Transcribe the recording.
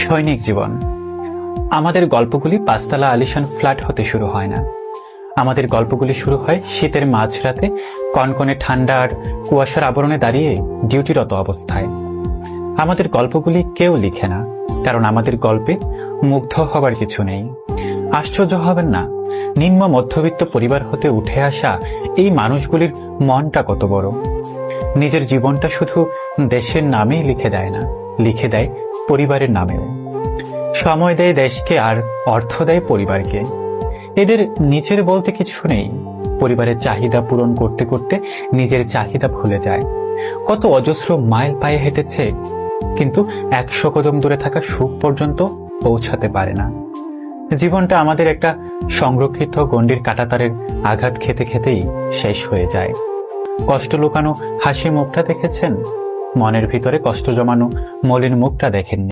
সৈনিক জীবন। আমাদের গল্পগুলি পাঁচতলা আলিশান ফ্ল্যাট হতে শুরু হয় না। আমাদের গল্পগুলি শুরু হয় শীতের মাঝরাতে কনকনে ঠান্ডা আর কুয়াশার আবরণে দাঁড়িয়ে ডিউটিরত অবস্থায়। আমাদের গল্পগুলি কেউ লিখে না, কারণ আমাদের গল্পে মুগ্ধ হবার কিছু নেই। আশ্চর্য হবেন না, নিম্ন মধ্যবিত্ত পরিবার হতে উঠে আসা এই মানুষগুলির মনটা কত বড়। নিজের জীবনটা শুধু দেশের নামেই লিখে দেয় না, লিখে দেয় পরিবারের নামেও। সময় দেয় দেশকে আর অর্থ দেয় পরিবারকে। এদের নিজের বলতে কিছু নেই। পরিবারের চাহিদা পূরণ করতে করতে নিজের চাহিদা ভুলে যায়। কত অজস্র মাইল পায়ে হেঁটেছে, কিন্তু 100 কদম দূরে থাকা সুখ পর্যন্ত পৌঁছাতে পারে না। জীবনটা আমাদের একটা সংরক্ষিত গণ্ডির কাঁটাতারের আঘাত খেতে খেতেই শেষ হয়ে যায়। কষ্ট লুকানো হাসি মুখটা দেখেছেন, মনের ভিতরে কষ্ট জমানো মলিন মুখটা দেখেননি।